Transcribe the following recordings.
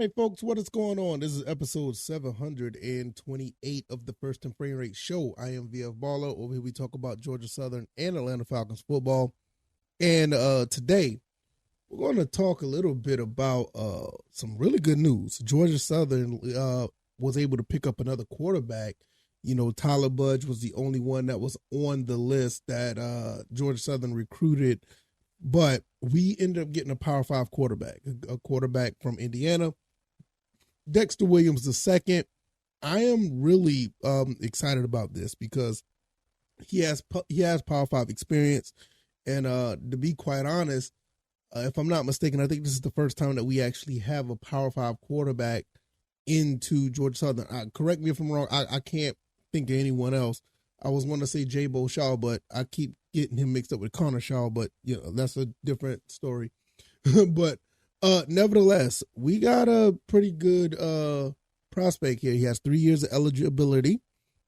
Hey folks, what is going on? This is episode 728 of the First and Frame Rate Show. I am VF Baller. Over here we talk about Georgia Southern and Atlanta Falcons football. And today we're going to talk a little bit about some really good news. Georgia Southern was able to pick up another quarterback. You know, Tyler Budge was the only one that was on the list that Georgia Southern recruited. But we ended up getting a Power 5 quarterback, a quarterback from Indiana. Dexter Williams II. I am really excited about this because he has Power 5 experience, and to be quite honest, if I'm not mistaken, I think this is the first time that we actually have a Power 5 quarterback into Georgia Southern. Correct me if I'm wrong. I can't think of anyone else. I was going to say J-Bo Shaw, but I keep getting him mixed up with Connor Shaw, but you know that's a different story. But nevertheless, we got a pretty good prospect here. He has 3 years of eligibility,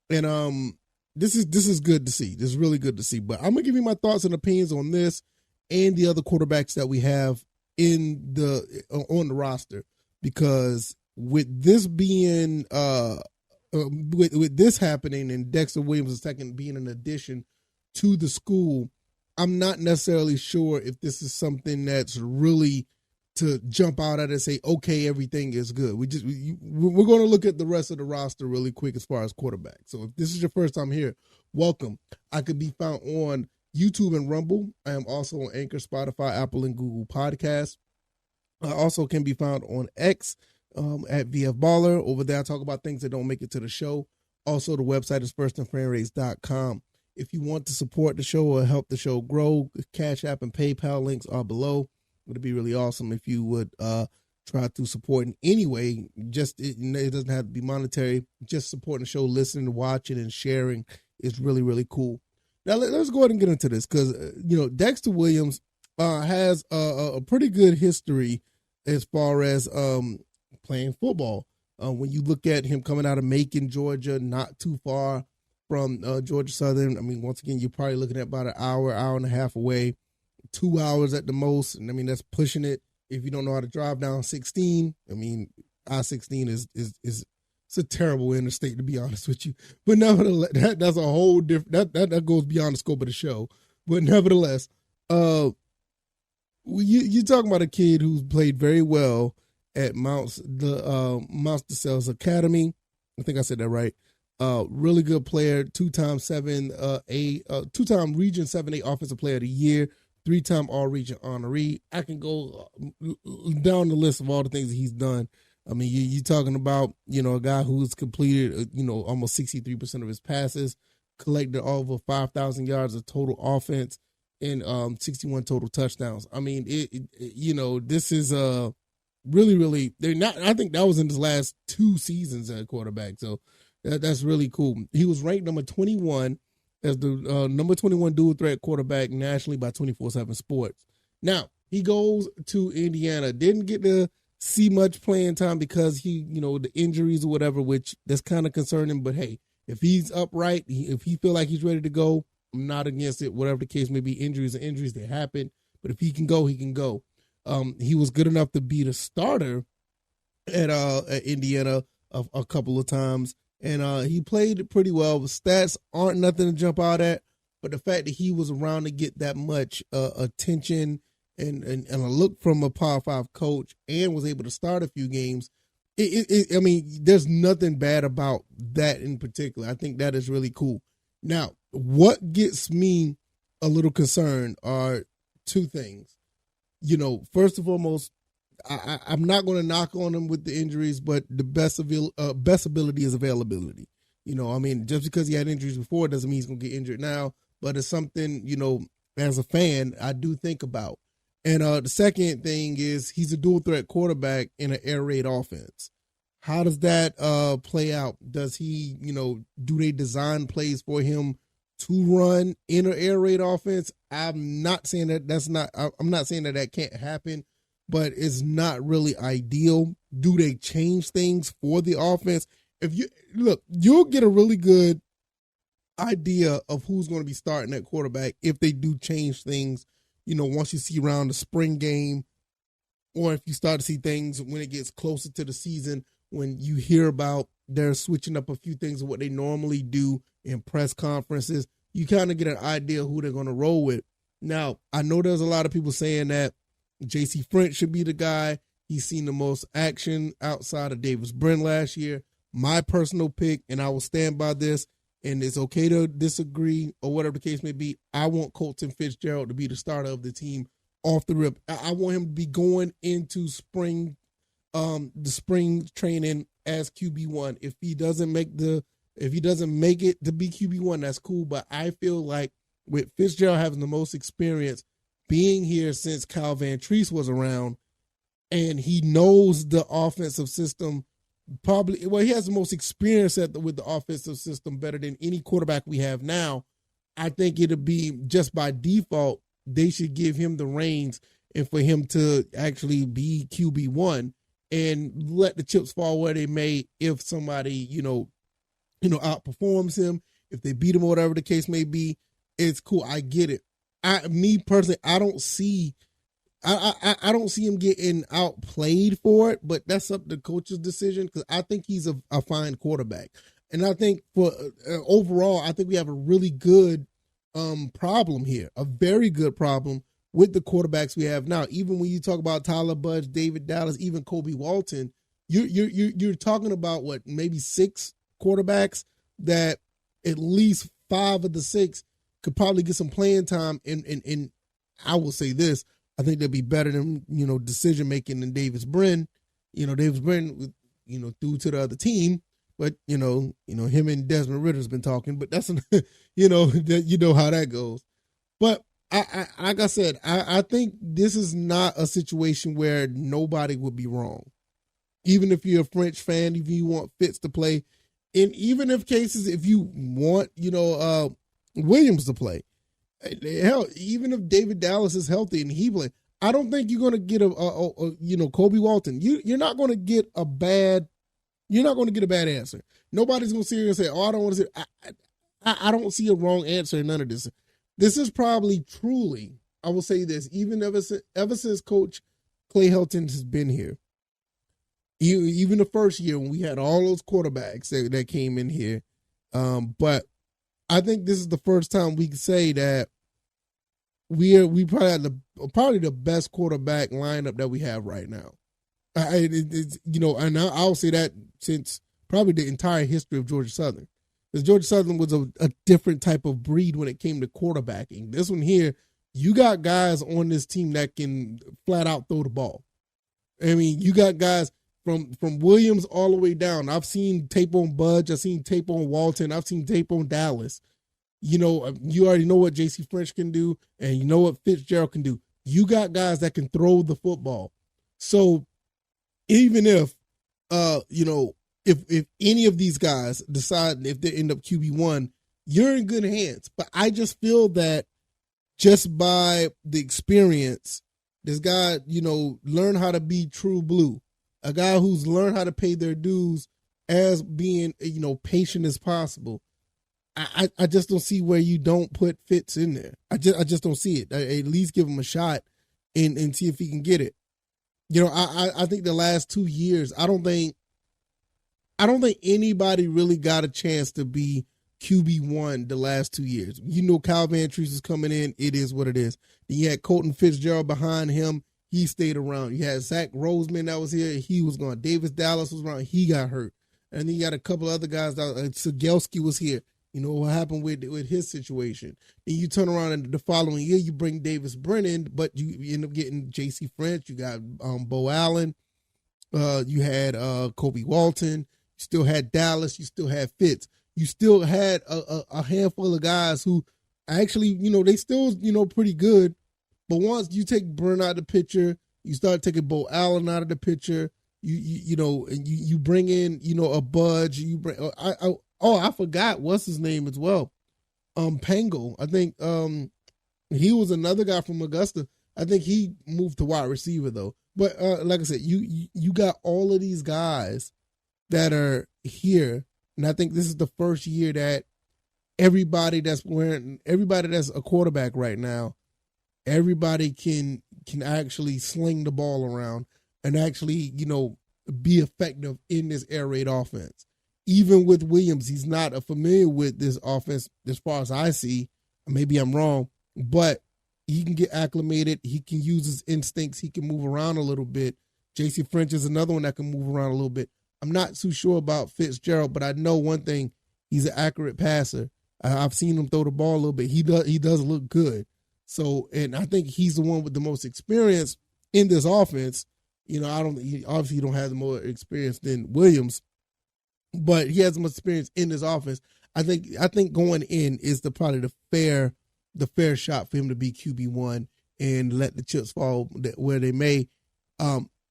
and this is good to see. This is really good to see. But I'm gonna give you my thoughts and opinions on this and the other quarterbacks that we have on the roster, because with this being with this happening and Dexter Williams II being an addition to the school, I'm not necessarily sure if this is something that's really to jump out at and say, okay, everything is good. We're going to look at the rest of the roster really quick as far as quarterback. So if this is your first time here, welcome. I could be found on YouTube and Rumble. I am also on Anchor, Spotify, Apple, and Google Podcasts. I also can be found on X at VF Baller. Over there, I talk about things that don't make it to the show. Also, the website is firstandframerates.com. If you want to support the show or help the show grow, CashApp and PayPal links are below. It would be really awesome if you would try to support in any way. Just it doesn't have to be monetary. Just supporting the show, listening, watching, and sharing is really, really cool. Now let's go ahead and get into this because Dexter Williams has a pretty good history as far as playing football. When you look at him coming out of Macon, Georgia, not too far from Georgia Southern, I mean, once again, you're probably looking at about an hour and a half away. 2 hours at the most, and I mean that's pushing it. If you don't know how to drive down 16, I mean I-16 is it's a terrible interstate, to be honest with you. But nevertheless, that's a whole different that goes beyond the scope of the show. But nevertheless, you're talking about a kid who's played very well at Mount DeSales Academy. I think I said that right. Really good player, two-time Region 7A Offensive Player of the Year. 3-time All-Region honoree. I can go down the list of all the things that he's done. I mean, you're talking about, a guy who's completed, almost 63% of his passes, collected over 5,000 yards of total offense, and 61 total touchdowns. I mean, this is really, really, they're not, I think that was in his last 2 seasons at quarterback. So that's really cool. He was ranked number 21 as the number 21 dual threat quarterback nationally by 24/7 Sports. Now, he goes to Indiana. Didn't get to see much playing time because the injuries or whatever, which that's kind of concerning. But hey, if he's upright, if he feel like he's ready to go, I'm not against it. Whatever the case may be, injuries, they happen. But if he can go, he can go. He was good enough to be the starter at Indiana a couple of times. And he played pretty well. The stats aren't nothing to jump out at, but the fact that he was around to get that much attention and a look from a Power 5 coach and was able to start a few games, I mean, there's nothing bad about that in particular. I think that is really cool. Now, what gets me a little concerned are 2 things. First and foremost, I'm not going to knock on him with the injuries, but the best ability is availability. I mean, just because he had injuries before doesn't mean he's going to get injured now, but it's something, as a fan, I do think about. And the second thing is he's a dual threat quarterback in an air raid offense. How does that play out? Does he, do they design plays for him to run in an air raid offense? I'm not saying that I'm not saying that can't happen, but it's not really ideal. Do they change things for the offense? If you look, you'll get a really good idea of who's going to be starting at quarterback if they do change things. Once you see around the spring game, or if you start to see things when it gets closer to the season, when you hear about they're switching up a few things of what they normally do in press conferences, you kind of get an idea who they're going to roll with. Now, I know there's a lot of people saying that J.C. French should be the guy. He's seen the most action outside of Davis Brin last year. My personal pick, and I will stand by this, and it's okay to disagree or whatever the case may be, I want Colton Fitzgerald to be the starter of the team off the rip. I want him to be going into the spring training as QB1. If he doesn't make it to be QB1, that's cool. But I feel like with Fitzgerald having the most experience, being here since Kyle Van Treese was around, and he knows the offensive system he has the most experience with the offensive system better than any quarterback we have now. I think it'll be just by default, they should give him the reins and for him to actually be QB1 and let the chips fall where they may if somebody, outperforms him, if they beat him or whatever the case may be. It's cool. I get it. Me personally, I don't see him getting outplayed for it, but that's up to the coach's decision because I think he's a fine quarterback. And I think for overall, I think we have a really good problem here, a very good problem with the quarterbacks we have now. Even when you talk about Tyler Budge, David Dallas, even Kobe Walton, you're talking about maybe 6 quarterbacks that at least 5 of the 6 could probably get some playing time. And I will say this. I think they'll be better than, decision making than Davis Brin. Davis Brin, threw to the other team, but him and Desmond Ritter's been talking, but that's, how that goes. But like I said, I think this is not a situation where nobody would be wrong. Even if you're a French fan, if you want Fitz to play, and even if you want, Williams to play. Hell, even if David Dallas is healthy and he play, I don't think you're going to get a Kobe Walton. You're not going to get a bad answer. Nobody's going to sit here and say, "Oh, I don't want to say." I don't see a wrong answer in none of this. This is probably truly, I will say this, even ever since Coach Clay Helton has been here, even the first year when we had all those quarterbacks that came in here, but I think this is the first time we can say that we probably had probably the best quarterback lineup that we have right now. And I'll say that since probably the entire history of Georgia Southern. Because Georgia Southern was a different type of breed when it came to quarterbacking. This one here, you got guys on this team that can flat out throw the ball. I mean, you got guys from Williams all the way down. I've seen tape on Budge. I've seen tape on Walton. I've seen tape on Dallas. You already know what J.C. French can do, and you know what Fitzgerald can do. You got guys that can throw the football. So even if any of these guys decide if they end up QB1, you're in good hands. But I just feel that just by the experience, this guy, learn how to be true blue. A guy who's learned how to pay their dues as being, patient as possible. I just don't see where you don't put Fitz in there. I just don't see it. At least give him a shot and see if he can get it. I think the last 2 years, I don't think anybody really got a chance to be QB1 the last 2 years. Kyle Van Treese is coming in. It is what it is. Then you had Colton Fitzgerald behind him. He stayed around. You had Zach Roseman that was here. He was gone. Davis Dallas was around. He got hurt. And then you got a couple other guys. Sigelski was here. What happened with his situation. Then you turn around and the following year, you bring Davis Brennan, but you end up getting J.C. French. You got Bo Allen. You had Kobe Walton. You still had Dallas. You still had Fitz. You still had a handful of guys who actually, they still, pretty good. But once you take Brennan out of the picture, you start taking Bo Allen out of the picture. You bring in, a Budge. You bring I forgot what's his name as well. Pango. I think he was another guy from Augusta. I think he moved to wide receiver though. But like I said, you got all of these guys that are here, and I think this is the first year that everybody that's a quarterback right now everybody can actually sling the ball around and actually, be effective in this air raid offense. Even with Williams, he's not familiar with this offense as far as I see. Maybe I'm wrong, but he can get acclimated. He can use his instincts. He can move around a little bit. J.C. French is another one that can move around a little bit. I'm not too sure about Fitzgerald, but I know one thing. He's an accurate passer. I've seen him throw the ball a little bit. He does look good. So, and I think he's the one with the most experience in this offense. Obviously he don't have the more experience than Williams, but he has the most experience in this offense. I think going in is probably the fair shot for him to be QB1 and let the chips fall where they may.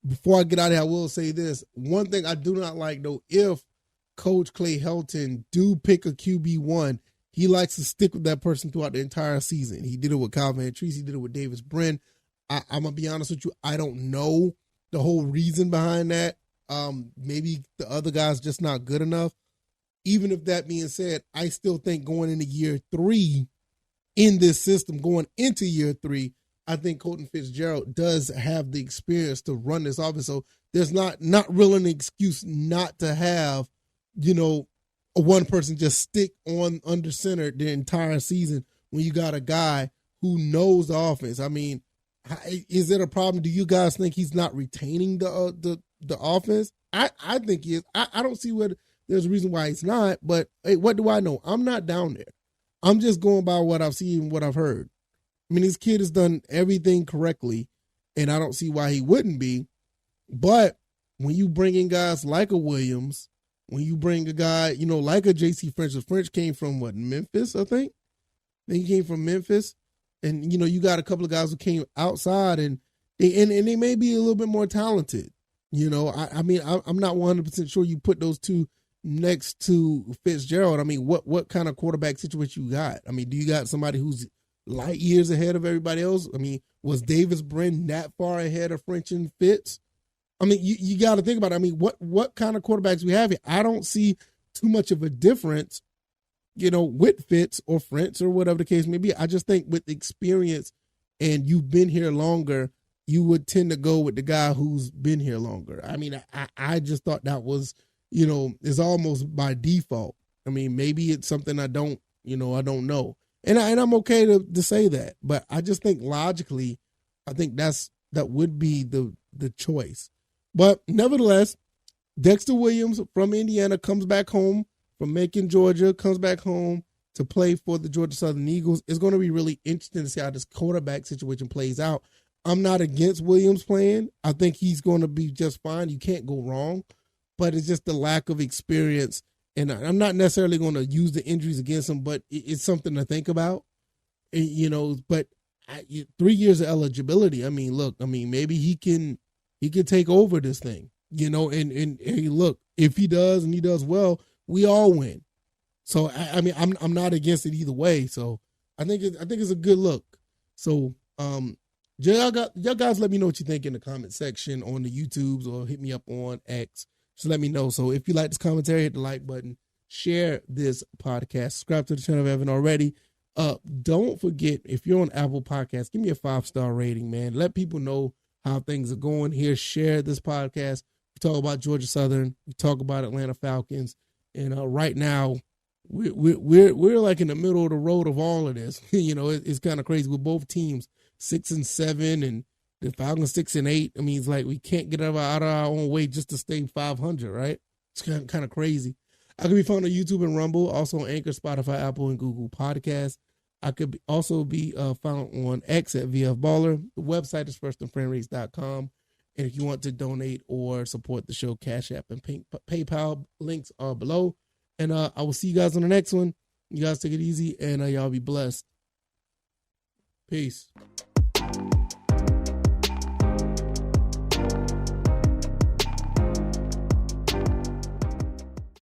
Before I get out of here, I will say this. One thing I do not like, though, if Coach Clay Helton do pick a QB1, he likes to stick with that person throughout the entire season. He did it with Kyle Van Treese. He did it with Davis Brin. I'm going to be honest with you. I don't know the whole reason behind that. Maybe the other guy's just not good enough. Even if that being said, I still think going into year 3 in this system, going into year 3, I think Colton Fitzgerald does have the experience to run this offense. So there's not really an excuse not to have, a one person just stick on under center the entire season when you got a guy who knows the offense. I mean, is it a problem? Do you guys think he's not retaining the offense? I think he is. I don't see what there's a reason why he's not, but hey, what do I know? I'm not down there. I'm just going by what I've seen and what I've heard. I mean, this kid has done everything correctly, and I don't see why he wouldn't be. But when you bring in guys like a Williams, when you bring a guy, like a J.C. French, French came from Memphis, I think. He came from Memphis. And, you got a couple of guys who came outside and they may be a little bit more talented. I'm not 100% sure you put those two next to Fitzgerald. I mean, what kind of quarterback situation you got? I mean, do you got somebody who's light years ahead of everybody else? I mean, was Davis Brin that far ahead of French and Fitz? I mean, you got to think about it. I mean, what kind of quarterbacks we have here? I don't see too much of a difference, with Fitz or French or whatever the case may be. I just think with experience and you've been here longer, you would tend to go with the guy who's been here longer. I mean, I just thought that was, is almost by default. I mean, maybe it's something I don't know. And I'm okay to say that. But I just think logically, I think that would be the choice. But nevertheless, Dexter Williams from Indiana comes back home from Macon, Georgia, comes back home to play for the Georgia Southern Eagles. It's going to be really interesting to see how this quarterback situation plays out. I'm not against Williams playing. I think he's going to be just fine. You can't go wrong. But it's just the lack of experience. And I'm not necessarily going to use the injuries against him, but it's something to think about. But 3 years of eligibility. I mean, look, maybe he can take over this thing, and look, if he does and he does well, we all win. So I'm not against it either way. So I think it's a good look. So y'all guys let me know what you think in the comment section on the YouTubes or hit me up on X. Just let me know. So if you like this commentary, hit the like button, share this podcast, subscribe to the channel if you haven't already. Don't forget, if you're on Apple Podcasts, give me a 5-star rating, man. Let people know how things are going here. Share this podcast. We talk about Georgia Southern. We talk about Atlanta Falcons. And right now, we're like in the middle of the road of all of this. It's kind of crazy. With both teams 6-7 and the Falcons 6-8. I mean, it's like we can't get out of our own way just to stay 500, right? It's kind of crazy. I can be found on YouTube and Rumble, also on Anchor, Spotify, Apple, and Google Podcasts. I could also be found on X at VF Baller. The website is firstandfriendrates.com. And if you want to donate or support the show, CashApp and PayPal links are below. And I will see you guys on the next one. You guys take it easy, and y'all be blessed. Peace.